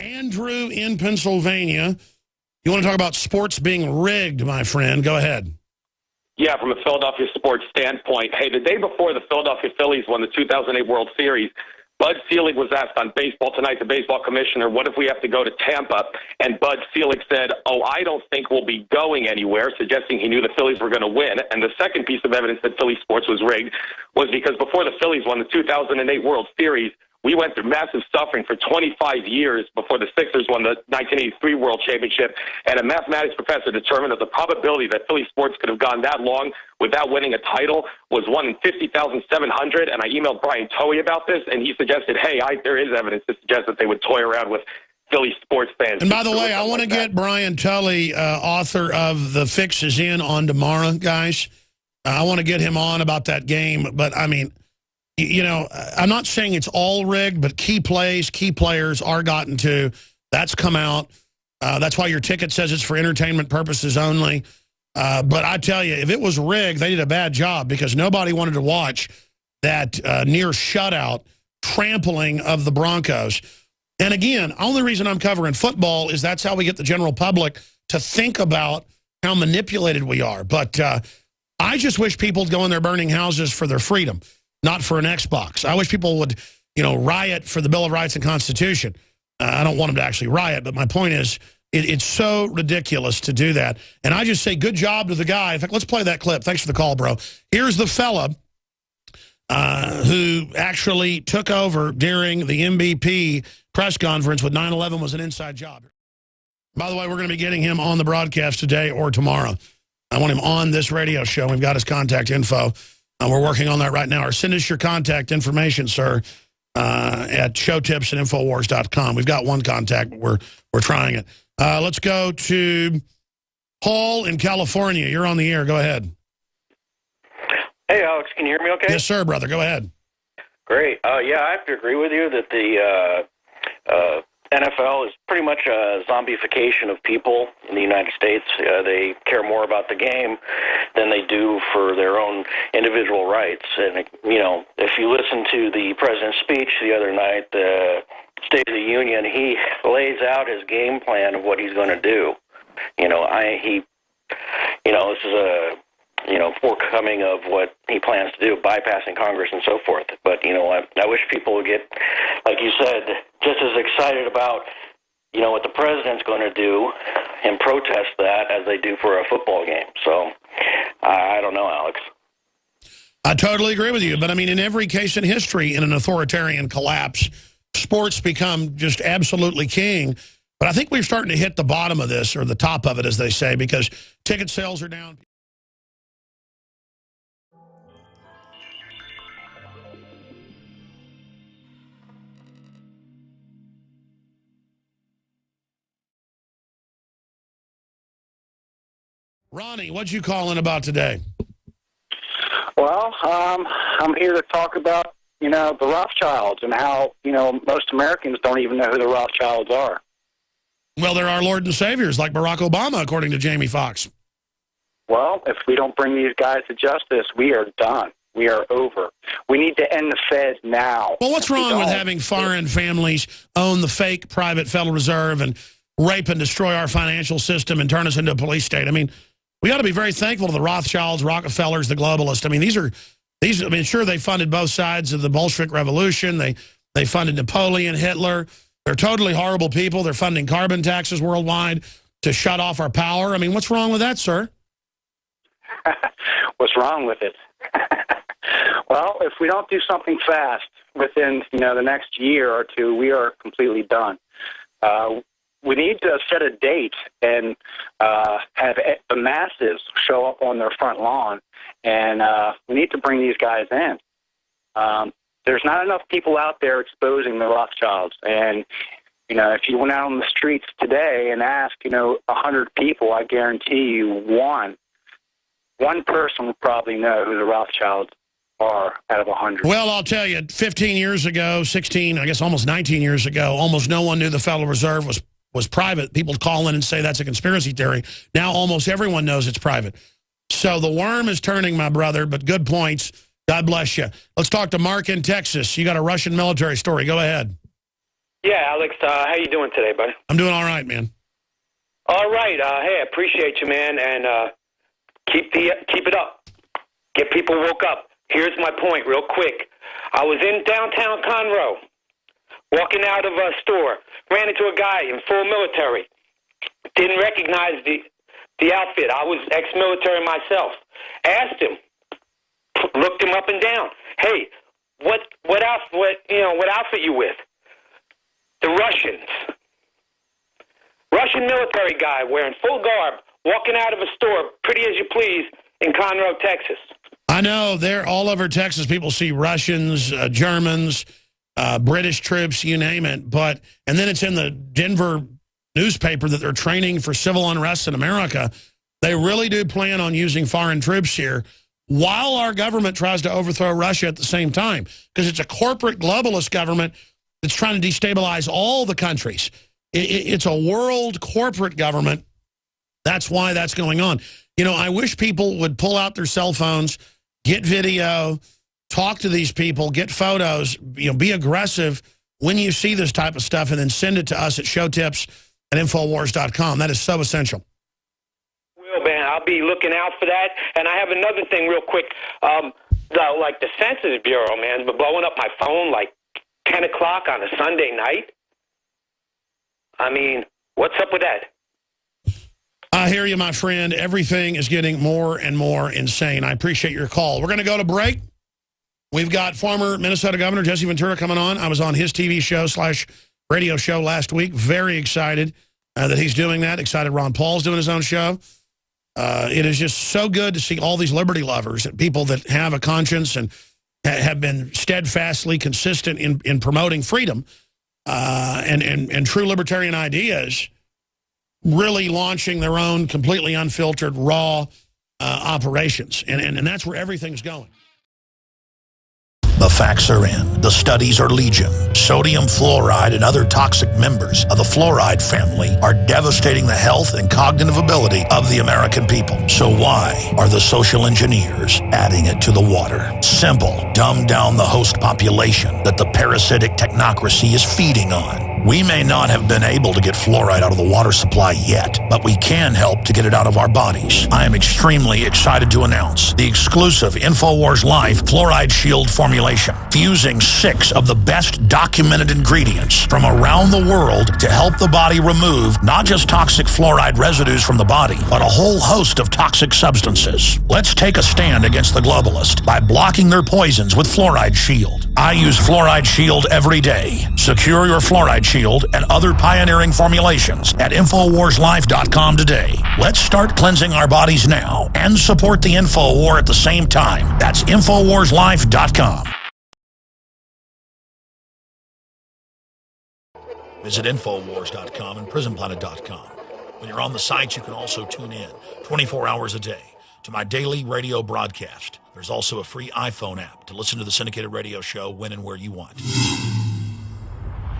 Andrew in Pennsylvania. You want to talk about sports being rigged, my friend? Go ahead. Yeah, from a Philadelphia sports standpoint. Hey, the day before the Philadelphia Phillies won the 2008 World Series, Bud Selig was asked on Baseball Tonight, the baseball commissioner, what if we have to go to Tampa? And Bud Selig said, I don't think we'll be going anywhere, suggesting he knew the Phillies were going to win. And the second piece of evidence that Philly sports was rigged was because before the Phillies won the 2008 World Series, we went through massive suffering for 25 years before the Sixers won the 1983 World Championship, and a mathematics professor determined that the probability that Philly sports could have gone that long without winning a title was 1 in 50,700, and I emailed Brian Toey about this, and he suggested, hey, there is evidence to suggest that they would toy around with Philly sports fans. And by the way, I want to get Brian Tully, author of The Fix Is In, on tomorrow, guys. I want to get him on about that game, but I mean, you know, I'm not saying it's all rigged, but key plays, key players are gotten to. That's come out. That's why your ticket says it's for entertainment purposes only. But I tell you, if it was rigged, they did a bad job because nobody wanted to watch that near shutout trampling of the Broncos. And again, only reason I'm covering football is that's how we get the general public to think about how manipulated we are. But I just wish people would go in there burning houses for their freedom, not for an Xbox. I wish people would, you know, riot for the Bill of Rights and Constitution. I don't want them to actually riot, but my point is it's so ridiculous to do that. And I just say good job to the guy. In fact, let's play that clip. Thanks for the call, bro. Here's the fella who actually took over during the MVP press conference with 9/11 was an inside job. By the way, we're going to be getting him on the broadcast today or tomorrow. I want him on this radio show. We've got his contact info. We're working on that right now. Or send us your contact information, sir, at showtips at Infowars.com. We've got one contact, but we're trying it. Let's go to Paul in California. You're on the air. Go ahead. Hey, Alex, can you hear me okay? Yes, sir, brother. Go ahead. Great. Yeah, I have to agree with you that the NFL is pretty much a zombification of people in the United States. They care more about the game than they do for their own individual rights. And, you know, if you listen to the president's speech the other night, the State of the Union, he lays out his game plan of what he's going to do. You know, this is a, forthcoming of what he plans to do, bypassing Congress and so forth. But, you know, I wish people would get, like you said, just as excited about, you know, what the president's going to do and protest that as they do for a football game. So, I don't know, Alex. I totally agree with you. But, I mean, in every case in history, in an authoritarian collapse, sports become just absolutely king. But I think we're starting to hit the bottom of this, or the top of it, as they say, because ticket sales are down. Ronnie, what'd you call in about today? Well, I'm here to talk about, the Rothschilds and how, most Americans don't even know who the Rothschilds are. Well, they're our Lord and Saviors, like Barack Obama, according to Jamie Foxx. Well, if we don't bring these guys to justice, we are done. We are over. We need to end the Fed now. Well, what's wrong with having foreign families own the fake private Federal Reserve and rape and destroy our financial system and turn us into a police state? I mean, we ought to be very thankful to the Rothschilds, Rockefellers, the globalists. I mean, sure, they funded both sides of the Bolshevik Revolution. They funded Napoleon, Hitler. They're totally horrible people. They're funding carbon taxes worldwide to shut off our power. I mean, what's wrong with that, sir? What's wrong with it? Well, if we don't do something fast within, the next year or two, we are completely done. We need to set a date and have the masses show up on their front lawn, and we need to bring these guys in. There's not enough people out there exposing the Rothschilds, and if you went out on the streets today and asked 100 people, I guarantee you one person would probably know who the Rothschilds are out of 100. Well, I'll tell you, 15 years ago, 16, I guess almost 19 years ago, almost no one knew the Federal Reserve was private. People call in and say that's a conspiracy theory. Now almost everyone knows it's private. So the worm is turning, my brother, but good points. God bless you. Let's talk to Mark in Texas. You got a Russian military story. Go ahead. Yeah, Alex, how you doing today, buddy? I'm doing all right, man. All right. Hey, I appreciate you, man, and keep it up. Get people woke up. Here's my point real quick. I was in downtown Conroe, walking out of a store, ran into a guy in full military. Didn't recognize the outfit. I was ex-military myself. Asked him, looked him up and down. Hey, what outfit you with? The Russians. Russian military guy wearing full garb, walking out of a store, pretty as you please, in Conroe, Texas. I know, they're all over Texas. People see Russians, Germans, British troops, you name it. And then it's in the Denver newspaper that they're training for civil unrest in America. They really do plan on using foreign troops here while our government tries to overthrow Russia at the same time, because it's a corporate globalist government that's trying to destabilize all the countries. It's a world corporate government. That's why that's going on. You know, I wish people would pull out their cell phones, get video, talk to these people, get photos, be aggressive when you see this type of stuff, and then send it to us at showtips@infowars.com. That is so essential. Well, man, I'll be looking out for that. And I have another thing real quick. The Census Bureau, man, has been blowing up my phone like 10 o'clock on a Sunday night. I mean, what's up with that? I hear you, my friend. Everything is getting more and more insane. I appreciate your call. We're going to go to break. We've got former Minnesota Governor Jesse Ventura coming on. I was on his TV show / radio show last week. Very excited that he's doing that. Excited Ron Paul's doing his own show. It is just so good to see all these liberty lovers, people that have a conscience and have been steadfastly consistent in promoting freedom and true libertarian ideas, really launching their own completely unfiltered, raw operations. And that's where everything's going. The facts are in. The studies are legion. Sodium fluoride and other toxic members of the fluoride family are devastating the health and cognitive ability of the American people. So why are the social engineers adding it to the water? Simple. Dumb down the host population that the parasitic technocracy is feeding on. We may not have been able to get fluoride out of the water supply yet, but we can help to get it out of our bodies. I am extremely excited to announce the exclusive InfoWars Life Fluoride Shield formulation, fusing 6 of the best documented ingredients from around the world to help the body remove not just toxic fluoride residues from the body, but a whole host of toxic substances. Let's take a stand against the globalists by blocking their poisons with Fluoride Shield. I use Fluoride Shield every day. Secure your Fluoride Shield and other pioneering formulations at InfoWarsLife.com today. Let's start cleansing our bodies now and support the Info War at the same time. That's InfoWarsLife.com. Visit Infowars.com and PrisonPlanet.com. When you're on the site, you can also tune in 24 hours a day to my daily radio broadcast. There's also a free iPhone app to listen to the syndicated radio show when and where you want.